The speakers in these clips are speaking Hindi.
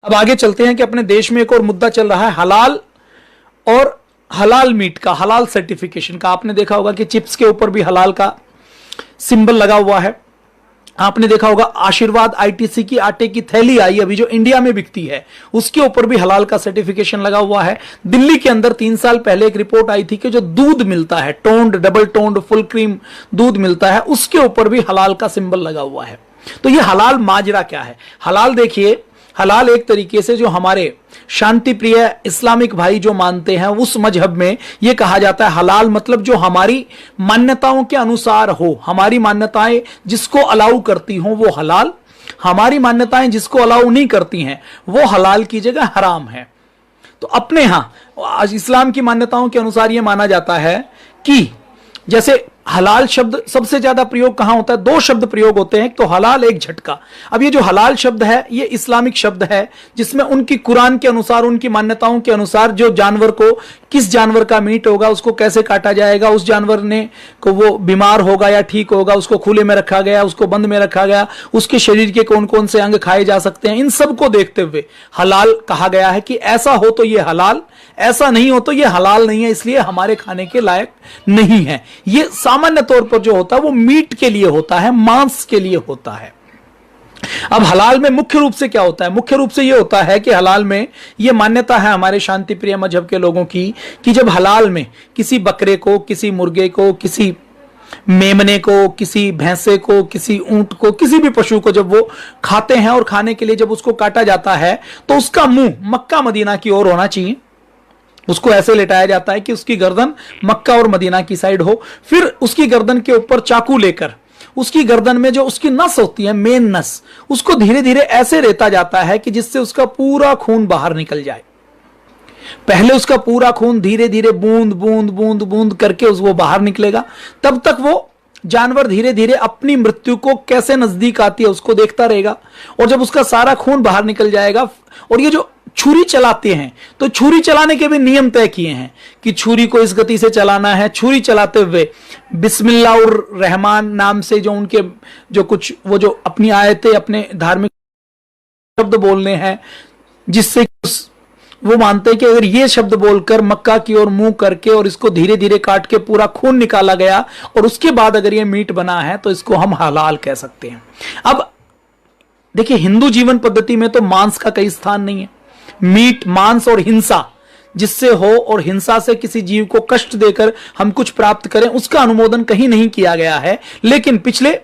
अब आगे चलते हैं कि अपने देश में एक और मुद्दा चल रहा है हलाल और हलाल मीट का, हलाल सर्टिफिकेशन का। आपने देखा होगा कि चिप्स के ऊपर भी हलाल का सिंबल लगा हुआ है। आपने देखा होगा आशीर्वाद आईटीसी की आटे की थैली आई अभी जो इंडिया में बिकती है, उसके ऊपर भी हलाल का सर्टिफिकेशन लगा हुआ है। दिल्ली के अंदर 3 साल पहले एक रिपोर्ट आई थी कि जो दूध मिलता है, toned, double toned, full cream दूध मिलता है, उसके ऊपर भी हलाल का सिंबल लगा हुआ है। तो ये हलाल माजरा क्या है? हलाल देखिए, हलाल एक तरीके से जो हमारे शांति प्रिय इस्लामिक भाई जो मानते हैं उस मजहब में यह कहा जाता है हलाल मतलब जो हमारी मान्यताओं के अनुसार हो, हमारी मान्यताएं जिसको अलाउ करती हो वो हलाल, हमारी मान्यताएं जिसको अलाउ नहीं करती हैं वो हलाल की जगह हराम है। तो अपने यहां इस्लाम की मान्यताओं के अनुसार यह माना जाता है कि जैसे हलाल शब्द सबसे ज्यादा प्रयोग कहां होता है? 2 शब्द प्रयोग होते हैं, एक तो हलाल, एक झटका। अब ये जो हलाल शब्द है ये इस्लामिक शब्द है जिसमें उनकी कुरान के अनुसार, उनकी मान्यताओं के अनुसार जो जानवर को, किस जानवर का मीट होगा, उसको कैसे काटा जाएगा, उस जानवर ने को वो बीमार होगा या ठीक होगा, उसको खुले में रखा गया, उसको बंद में रखा गया, उसके शरीर के कौन कौन से अंग खाए जा सकते हैं, इन सब को देखते हुए हलाल कहा गया है कि ऐसा हो तो ये हलाल, ऐसा नहीं हो तो ये हलाल नहीं है, इसलिए हमारे खाने के लायक नहीं है। ये सामान्य तौर पर जो होता है वो मीट के लिए होता है, मांस के लिए होता है। अब हलाल में मुख्य रूप से क्या होता है? मुख्य रूप से यह होता है कि हलाल में यह मान्यता है हमारे शांति प्रिय मजहब के लोगों की कि जब हलाल में किसी बकरे को, किसी मुर्गे को, किसी मेमने को, किसी भैंसे को, किसी ऊंट को, किसी भी पशु को जब वो खाते हैं और खाने के लिए जब उसको काटा जाता है तो उसका मुंह मक्का मदीना की ओर होना चाहिए। उसको ऐसे लेटाया जाता है कि उसकी गर्दन मक्का और मदीना की साइड हो। फिर उसकी गर्दन के ऊपर चाकू लेकर उसकी गर्दन में जो उसकी नस होती है, मेन नस, उसको धीरे धीरे ऐसे रेता जाता है कि जिससे उसका पूरा खून बाहर निकल जाए। पहले उसका पूरा खून धीरे धीरे बूंद बूंद बूंद बूंद करके वो बाहर निकलेगा। तब तक वो जानवर धीरे धीरे अपनी मृत्यु को कैसे नजदीक आती है उसको देखता रहेगा। और जब उसका सारा खून बाहर निकल जाएगा, और ये जो छुरी चलाते हैं तो छुरी चलाने के भी नियम तय किए हैं कि छुरी को इस गति से चलाना है। छुरी चलाते हुए बिस्मिल्लाह रहमान नाम से जो उनके जो कुछ वो जो अपनी आयतें, अपने धार्मिक शब्द बोलने हैं, जिससे वो मानते हैं कि अगर ये शब्द बोलकर मक्का की ओर मुंह करके और इसको धीरे धीरे काट के पूरा खून निकाला गया और उसके बाद अगर ये मीट बना है तो इसको हम हलाल कह सकते हैं। अब देखिए, हिंदू जीवन पद्धति में तो मांस का कई स्थान नहीं है। मीट, मांस और हिंसा जिससे हो और हिंसा से किसी जीव को कष्ट देकर हम कुछ प्राप्त करें, उसका अनुमोदन कहीं नहीं किया गया है। लेकिन पिछले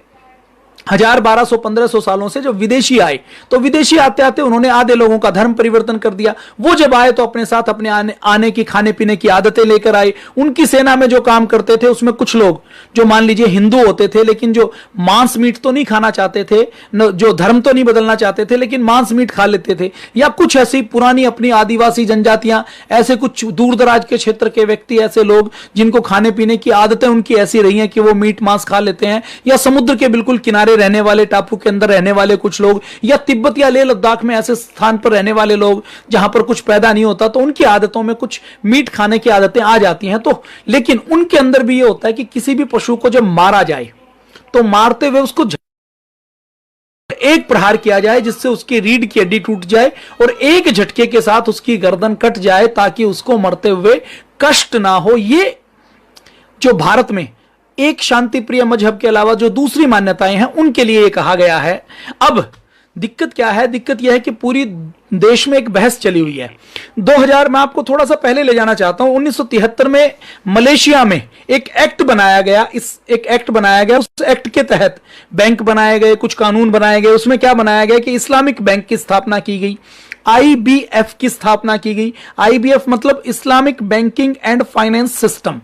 1000, 1200, 1500 सालों से जो विदेशी आए तो विदेशी आते आते उन्होंने आधे लोगों का धर्म परिवर्तन कर दिया। वो जब आए तो अपने साथ अपने आने की खाने पीने की आदतें लेकर आए। उनकी सेना में जो काम करते थे उसमें कुछ लोग जो मान लीजिए हिंदू होते थे लेकिन जो मांस मीट तो नहीं खाना चाहते थे, जो धर्म तो नहीं बदलना चाहते थे लेकिन मांस मीट खा लेते थे, या कुछ ऐसी पुरानी अपनी आदिवासी जनजातियां, ऐसे कुछ दूर दराज के क्षेत्र के व्यक्ति, ऐसे लोग जिनको खाने पीने की आदतें उनकी ऐसी रही हैं कि वो मीट मांस खा लेते हैं, या समुद्र के बिल्कुल किनारे रहने वाले, टापू के अंदर रहने वाले कुछ लोग, या तिब्बत या लेह लद्दाख में ऐसे स्थान पर रहने वाले लोग जहां पर कुछ पैदा नहीं होता तो उनकी आदतों में कुछ मीट खाने की आदतें आ जाती हैं। तो लेकिन उनके अंदर भी यह होता है कि किसी भी पशु को जब मारा जाए तो मारते हुए उसको एक प्रहार किया जाए जिससे उसकी रीढ़ की हड्डी टूट जाए और एक झटके के साथ उसकी गर्दन कट जाए ताकि उसको मरते हुए कष्ट ना हो। ये जो भारत में एक शांति प्रिय मजहब के अलावा जो दूसरी मान्यताएं हैं उनके लिए कहा गया है। अब दिक्कत क्या है? दिक्कत यह है कि पूरी देश में एक बहस चली हुई है। 2000 में आपको थोड़ा सा पहले ले जाना चाहता हूं। 1973 में मलेशिया में एक एक्ट बनाया गया। उस एक्ट के तहत बैंक बनाए गए, कुछ कानून बनाए गए। उसमें क्या बनाया गया कि इस्लामिक बैंक की स्थापना की गई, IBF की स्थापना की गई। IBF मतलब Islamic banking and finance system.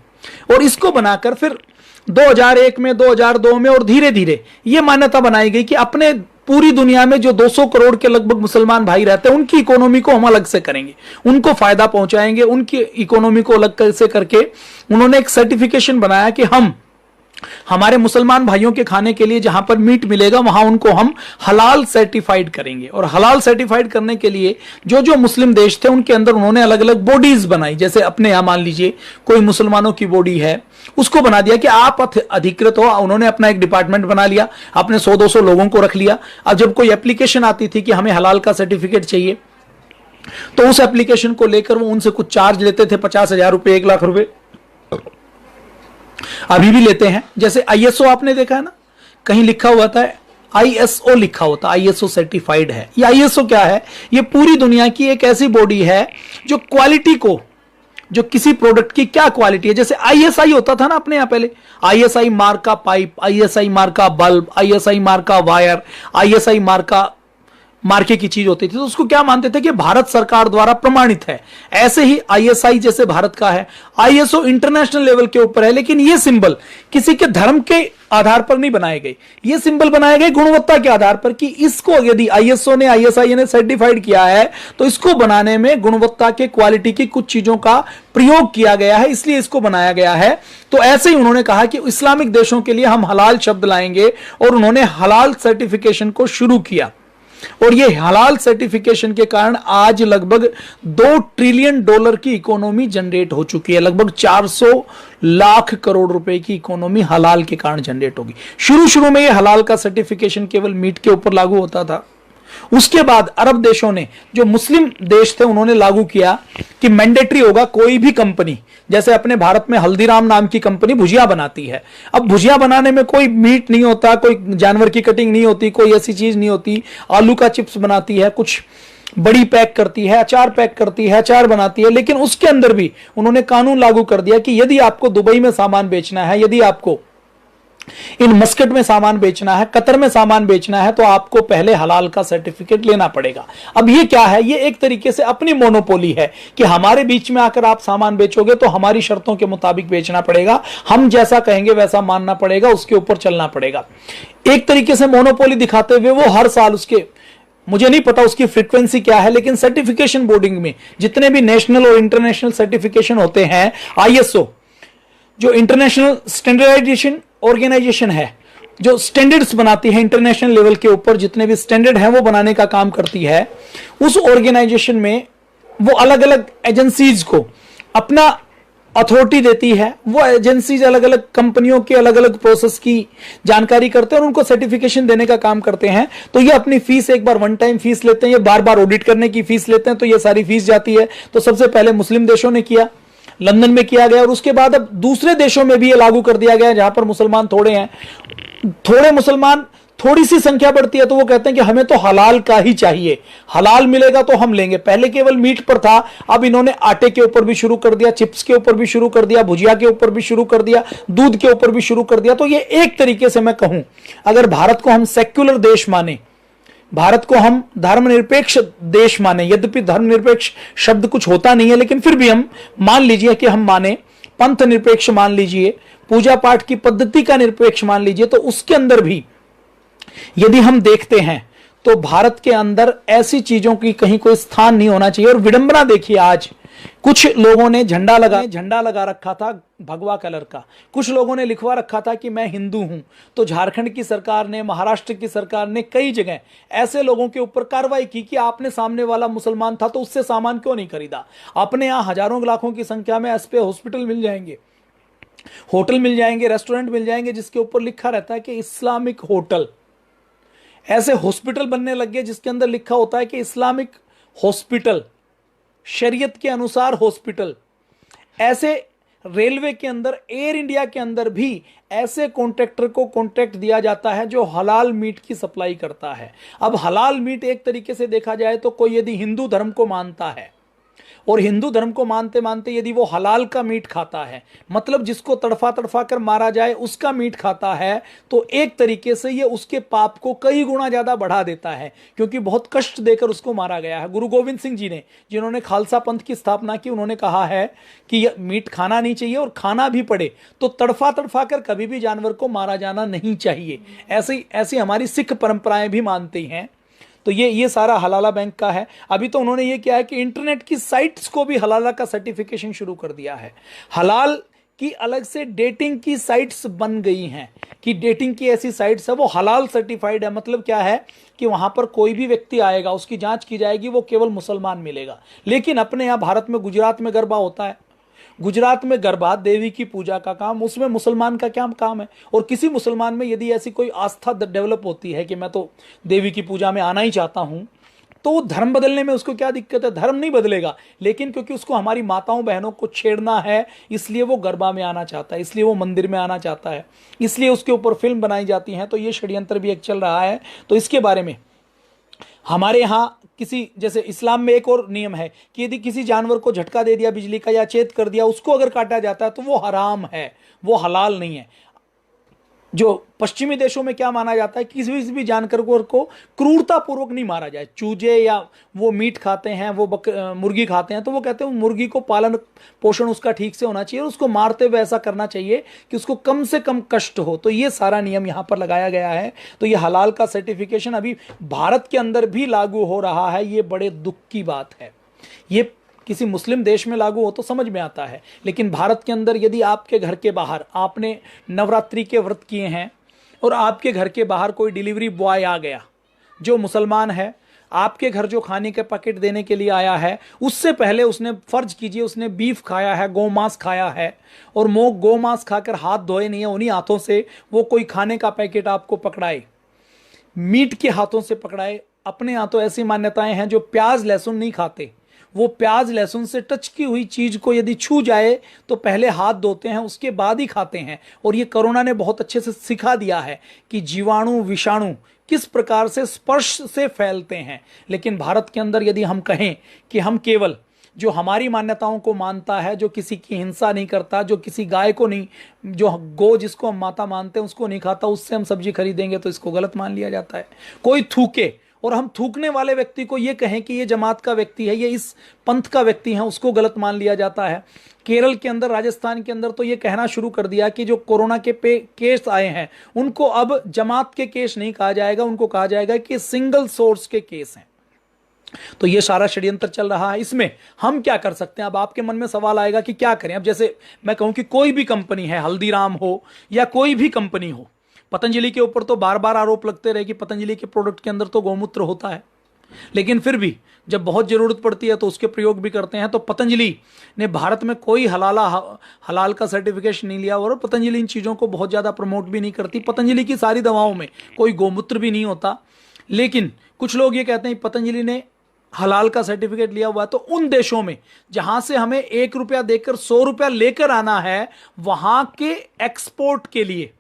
और इसको बनाकर फिर 2001 में, 2002 में और धीरे धीरे यह मान्यता बनाई गई कि अपने पूरी दुनिया में जो 200 करोड़ के लगभग मुसलमान भाई रहते हैं उनकी इकोनॉमी को हम अलग से करेंगे, उनको फायदा पहुंचाएंगे। उनकी इकोनॉमी को अलग से करके उन्होंने एक सर्टिफिकेशन बनाया कि हम हमारे मुसलमान भाइयों के खाने के लिए जहां पर मीट मिलेगा वहां उनको हम हलाल सर्टिफाइड करेंगे। और हलाल सर्टिफाइड करने के लिए जो जो मुस्लिम देश थे उनके अंदर उन्होंने अलग अलग बॉडीज बनाई। जैसे अपने यहां मान लीजिए कोई मुसलमानों की बॉडी है, उसको बना दिया कि आप अधिकृत हो। उन्होंने अपना एक डिपार्टमेंट बना लिया, अपने 100-200 लोगों को रख लिया। अब जब कोई एप्लीकेशन आती थी कि हमें हलाल का सर्टिफिकेट चाहिए तो उस एप्लीकेशन को लेकर वो उनसे कुछ चार्ज लेते थे, 50,000 रुपए, 1 लाख रुपए, अभी भी लेते हैं। जैसे आईएसओ आपने देखा है ना, कहीं लिखा हुआ था आईएसओ, लिखा होता आईएसओ सर्टिफाइड है। ये आईएसओ क्या है? ये पूरी दुनिया की एक ऐसी बॉडी है जो क्वालिटी को, जो किसी प्रोडक्ट की क्या क्वालिटी है, जैसे आईएसआई होता था ना अपने यहां पहले, आईएसआई मार्का पाइप, आईएसआई मार्का बल्ब, आईएसआई मार्का वायर, आईएसआई मार्के की चीज होती थी, तो उसको क्या मानते थे कि भारत सरकार द्वारा प्रमाणित है। ऐसे ही आईएसआई जैसे भारत का है, आईएसओ इंटरनेशनल लेवल के ऊपर है, लेकिन ये सिंबल किसी के धर्म के आधार पर नहीं बनाए गए, ये सिंबल बनाए गए गुणवत्ता के आधार पर, कि इसको यदि आईएसओ ने, आईएसआई ने सर्टिफाइड किया है तो इसको बनाने में गुणवत्ता के, क्वालिटी की कुछ चीजों का प्रयोग किया गया है, इसलिए इसको बनाया गया है। तो ऐसे ही उन्होंने कहा कि इस्लामिक देशों के लिए हम हलाल शब्द लाएंगे, और उन्होंने हलाल सर्टिफिकेशन को शुरू किया। और ये हलाल सर्टिफिकेशन के कारण आज लगभग $2 ट्रिलियन की इकोनॉमी जनरेट हो चुकी है। लगभग 400 लाख करोड़ रुपए की इकोनॉमी हलाल के कारण जनरेट होगी। शुरू शुरू में ये हलाल का सर्टिफिकेशन केवल मीट के ऊपर लागू होता था। उसके बाद अरब देशों ने, जो मुस्लिम देश थे, उन्होंने लागू किया कि मैंडेटरी होगा, कोई भी कंपनी, जैसे अपने भारत में हल्दीराम नाम की कंपनी भुजिया बनाती है, अब भुजिया बनाने में कोई मीट नहीं होता, कोई जानवर की कटिंग नहीं होती, कोई ऐसी चीज नहीं होती, आलू का चिप्स बनाती है, कुछ बड़ी पैक करती है, अचार पैक करती है, अचार बनाती है, लेकिन उसके अंदर भी उन्होंने कानून लागू कर दिया कि यदि आपको दुबई में सामान बेचना है, यदि आपको इन मस्कट में सामान बेचना है, कतर में सामान बेचना है, तो आपको पहले हलाल का सर्टिफिकेट लेना पड़ेगा। अब ये क्या है? ये एक तरीके से अपनी मोनोपोली है कि हमारे बीच में आकर आप सामान बेचोगे तो हमारी शर्तों के मुताबिक बेचना पड़ेगा, हम जैसा कहेंगे वैसा मानना पड़ेगा, उसके ऊपर चलना पड़ेगा। एक तरीके से मोनोपोली दिखाते हुए वो हर साल उसके, मुझे नहीं पता उसकी फ्रीक्वेंसी क्या है, लेकिन सर्टिफिकेशन बोर्डिंग में जितने भी नेशनल और इंटरनेशनल सर्टिफिकेशन होते हैं, आईएसओ जो इंटरनेशनल स्टैंडर्डाइजेशन ऑर्गेनाइजेशन है, जो स्टैंडर्ड्स बनाती है इंटरनेशनल लेवल के ऊपर, जितने भी स्टैंडर्ड हैं वो बनाने का काम करती है, उस ऑर्गेनाइजेशन में वो अलग अलग एजेंसीज को अपना अथॉरिटी देती है। वो एजेंसीज अलग अलग कंपनियों के अलग अलग प्रोसेस की जानकारी करते हैं और उनको सर्टिफिकेशन देने का काम करते हैं। तो ये अपनी फीस एक बार वन टाइम फीस लेते हैं, ये बार बार ऑडिट करने की फीस लेते हैं, तो ये सारी फीस जाती है। तो सबसे पहले मुस्लिम देशों ने किया, लंदन में किया गया, और उसके बाद अब दूसरे देशों में भी ये लागू कर दिया गया जहां पर मुसलमान थोड़े हैं। थोड़े मुसलमान, थोड़ी सी संख्या बढ़ती है तो वो कहते हैं कि हमें तो हलाल का ही चाहिए, हलाल मिलेगा तो हम लेंगे। पहले केवल मीट पर था, अब इन्होंने आटे के ऊपर भी शुरू कर दिया, चिप्स के ऊपर भी शुरू कर दिया, भुजिया के ऊपर भी शुरू कर दिया, दूध के ऊपर भी शुरू कर दिया। तो ये एक तरीके से मैं कहूं, अगर भारत को हम सेक्युलर देश माने, भारत को हम धर्मनिरपेक्ष देश माने, यद्यपि धर्मनिरपेक्ष शब्द कुछ होता नहीं है, लेकिन फिर भी हम मान लीजिए कि हम माने, पंथ निरपेक्ष मान लीजिए, पूजा पाठ की पद्धति का निरपेक्ष मान लीजिए, तो उसके अंदर भी यदि हम देखते हैं तो भारत के अंदर ऐसी चीजों की कहीं कोई स्थान नहीं होना चाहिए। और विडंबना देखिए, आज कुछ लोगों ने झंडा लगा रखा था भगवा कलर का, कुछ लोगों ने लिखवा रखा था कि मैं हिंदू हूं। तो झारखंड की सरकार ने, महाराष्ट्र की सरकार ने कई जगह ऐसे लोगों के ऊपर कार्रवाई की कि आपने, सामने वाला मुसलमान था तो उससे सामान क्यों नहीं खरीदा। अपने यहां हजारों लाखों की संख्या में एसपी हॉस्पिटल मिल जाएंगे, होटल मिल जाएंगे, रेस्टोरेंट मिल जाएंगे, जिसके ऊपर लिखा रहता है कि इस्लामिक होटल। ऐसे हॉस्पिटल बनने लग गए जिसके अंदर लिखा होता है कि इस्लामिक हॉस्पिटल, शरीयत के अनुसार हॉस्पिटल। ऐसे रेलवे के अंदर, एयर इंडिया के अंदर भी ऐसे कॉन्ट्रैक्टर को कॉन्ट्रैक्ट दिया जाता है जो हलाल मीट की सप्लाई करता है। अब हलाल मीट एक तरीके से देखा जाए तो कोई यदि हिंदू धर्म को मानता है और हिंदू धर्म को मानते मानते यदि वो हलाल का मीट खाता है, मतलब जिसको तड़फा तड़फा कर मारा जाए उसका मीट खाता है, तो एक तरीके से ये उसके पाप को कई गुना ज्यादा बढ़ा देता है, क्योंकि बहुत कष्ट देकर उसको मारा गया है। गुरु गोविंद सिंह जी ने, जिन्होंने खालसा पंथ की स्थापना की, उन्होंने कहा है कि मीट खाना नहीं चाहिए, और खाना भी पड़े तो तड़फा तड़फा कर कभी भी जानवर को मारा जाना नहीं चाहिए। ऐसी हमारी सिख परंपराएं भी मानती हैं। तो ये सारा हलाला बैंक का है। अभी तो उन्होंने ये किया है कि इंटरनेट की साइट्स को भी हलाला का सर्टिफिकेशन शुरू कर दिया है। हलाल की अलग से डेटिंग की साइट्स बन गई हैं कि डेटिंग की ऐसी साइट्स है वो हलाल सर्टिफाइड है। मतलब क्या है कि वहां पर कोई भी व्यक्ति आएगा, उसकी जांच की जाएगी, वो केवल मुसलमान मिलेगा। लेकिन अपने यहाँ भारत में, गुजरात में गरबा होता है, गुजरात में गरबा देवी की पूजा का काम, उसमें मुसलमान का क्या काम है। और किसी मुसलमान में यदि ऐसी कोई आस्था डेवलप होती है कि मैं तो देवी की पूजा में आना ही चाहता हूं, तो धर्म बदलने में उसको क्या दिक्कत है? धर्म नहीं बदलेगा, लेकिन क्योंकि उसको हमारी माताओं बहनों को छेड़ना है, इसलिए वो गरबा में आना चाहता है, इसलिए वो मंदिर में आना चाहता है, इसलिए उसके ऊपर फिल्म बनाई जाती है। तो ये षड्यंत्र भी एक चल रहा है। तो इसके बारे में हमारे यहाँ किसी, जैसे इस्लाम में एक और नियम है कि यदि किसी जानवर को झटका दे दिया बिजली का या चेत कर दिया, उसको अगर काटा जाता है तो वो हराम है, वो हलाल नहीं है। जो पश्चिमी देशों में क्या माना जाता है कि किसी भी जानवर को क्रूरता पूर्वक नहीं मारा जाए। चूजे या वो मीट खाते हैं, वो मुर्गी खाते हैं, तो वो कहते हैं मुर्गी को पालन पोषण उसका ठीक से होना चाहिए और उसको मारते हुए ऐसा करना चाहिए कि उसको कम से कम कष्ट हो। तो ये सारा नियम यहाँ पर लगाया गया है। तो ये हलाल का सर्टिफिकेशन अभी भारत के अंदर भी लागू हो रहा है। ये बड़े दुख की बात है। ये किसी मुस्लिम देश में लागू हो तो समझ में आता है, लेकिन भारत के अंदर यदि आपके घर के बाहर आपने नवरात्रि के व्रत किए हैं और आपके घर के बाहर कोई डिलीवरी बॉय आ गया जो मुसलमान है, आपके घर जो खाने के पैकेट देने के लिए आया है, उससे पहले उसने, फर्ज कीजिए उसने बीफ खाया है, गौमांस खाया है, और गौमांस खाकर हाथ धोए नहीं है, उन्हीं हाथों से वो कोई खाने का पैकेट आपको पकड़ाए, मीट के हाथों से पकड़ाए। अपने यहाँ तो ऐसी मान्यताएं हैं जो प्याज लहसुन नहीं खाते, वो प्याज लहसुन से टच की हुई चीज को यदि छू जाए तो पहले हाथ धोते हैं, उसके बाद ही खाते हैं। और ये कोरोना ने बहुत अच्छे से सिखा दिया है कि जीवाणु विषाणु किस प्रकार से स्पर्श से फैलते हैं। लेकिन भारत के अंदर यदि हम कहें कि हम केवल जो हमारी मान्यताओं को मानता है, जो किसी की हिंसा नहीं करता, जो किसी गाय को नहीं, जो गौ जिसको हम माता मानते हैं उसको नहीं खाता, उससे हम सब्जी खरीदेंगे, तो इसको गलत मान लिया जाता है। कोई थूके और हम थूकने वाले व्यक्ति को ये कहें कि ये जमात का व्यक्ति है, ये इस पंथ का व्यक्ति है, उसको गलत मान लिया जाता है। केरल के अंदर, राजस्थान के अंदर तो ये कहना शुरू कर दिया कि जो कोरोना के केस आए हैं उनको अब जमात के केस नहीं कहा जाएगा, उनको कहा जाएगा कि सिंगल सोर्स के केस हैं। तो ये सारा षड्यंत्र चल रहा है। इसमें हम क्या कर सकते हैं? अब आपके मन में सवाल आएगा कि क्या करें। अब जैसे मैं कहूं कि कोई भी कंपनी है, हल्दीराम हो या कोई भी कंपनी हो, पतंजलि के ऊपर तो बार बार आरोप लगते रहे कि पतंजलि के प्रोडक्ट के अंदर तो गौमूत्र होता है, लेकिन फिर भी जब बहुत जरूरत पड़ती है तो उसके प्रयोग भी करते हैं। तो पतंजलि ने भारत में कोई हलाल का सर्टिफिकेशन नहीं लिया और पतंजलि इन चीज़ों को बहुत ज़्यादा प्रमोट भी नहीं करती। पतंजलि की सारी दवाओं में कोई गौमूत्र भी नहीं होता। लेकिन कुछ लोग ये कहते हैं पतंजलि ने हलाल का सर्टिफिकेट लिया हुआ है, तो उन देशों में जहां से हमें 1 रुपया देकर 100 रुपया लेकर आना है, वहां के एक्सपोर्ट के लिए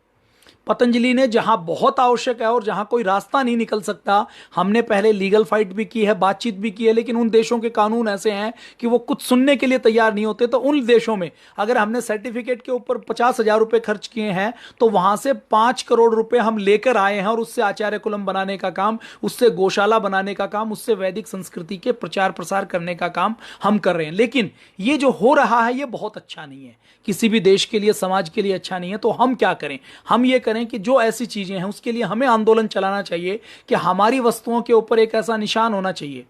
पतंजलि ने, जहां बहुत आवश्यक है और जहां कोई रास्ता नहीं निकल सकता, हमने पहले लीगल फाइट भी की है, बातचीत भी की है, लेकिन उन देशों के कानून ऐसे हैं कि वो कुछ सुनने के लिए तैयार नहीं होते। तो उन देशों में अगर हमने सर्टिफिकेट के ऊपर 50,000 रुपए खर्च किए हैं, तो वहां से 5 करोड़ रुपए हम लेकर आए हैं और उससे आचार्य कुलम बनाने का काम, उससे गौशाला बनाने का काम, उससे वैदिक संस्कृति के प्रचार प्रसार करने का काम हम कर रहे हैं। लेकिन ये जो हो रहा है ये बहुत अच्छा नहीं है, किसी भी देश के लिए, समाज के लिए अच्छा नहीं है। तो हम क्या करें? हम ये करें कि जो ऐसी चीजें हैं उसके लिए हमें आंदोलन चलाना चाहिए कि हमारी वस्तुओं के ऊपर एक ऐसा निशान होना चाहिए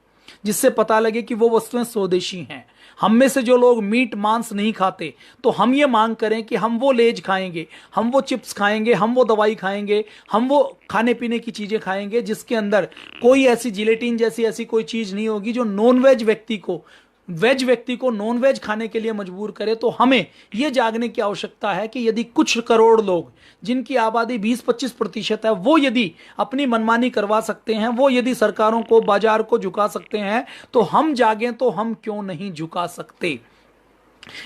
जिससे पता लगे कि वो वस्तुएं स्वदेशी हैं। हम में से जो लोग मीट मांस नहीं खाते, तो हम ये मांग करें कि हम वो लेज खाएंगे, हम वो चिप्स खाएंगे, हम वो दवाई खाएंगे, हम वो खाने पीने की चीजें खाएंगे जिसके अंदर कोई ऐसी जिलेटिन जैसी ऐसी कोई चीज नहीं होगी जो नॉनवेज व्यक्ति को नॉनवेज खाने के लिए मजबूर करे। तो हमें यह जागने की आवश्यकता है कि यदि कुछ करोड़ लोग, जिनकी आबादी 20-25% है, वो यदि अपनी मनमानी करवा सकते हैं, वो यदि सरकारों को, बाजार को झुका सकते हैं, तो हम जागें तो हम क्यों नहीं झुका सकते?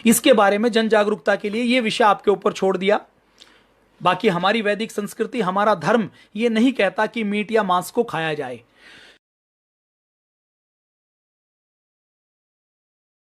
इसके बारे में जन जागरूकता के लिए यह विषय आपके ऊपर छोड़ दिया। बाकी हमारी वैदिक संस्कृति, हमारा धर्म ये नहीं कहता कि मीट या मांस को खाया जाए।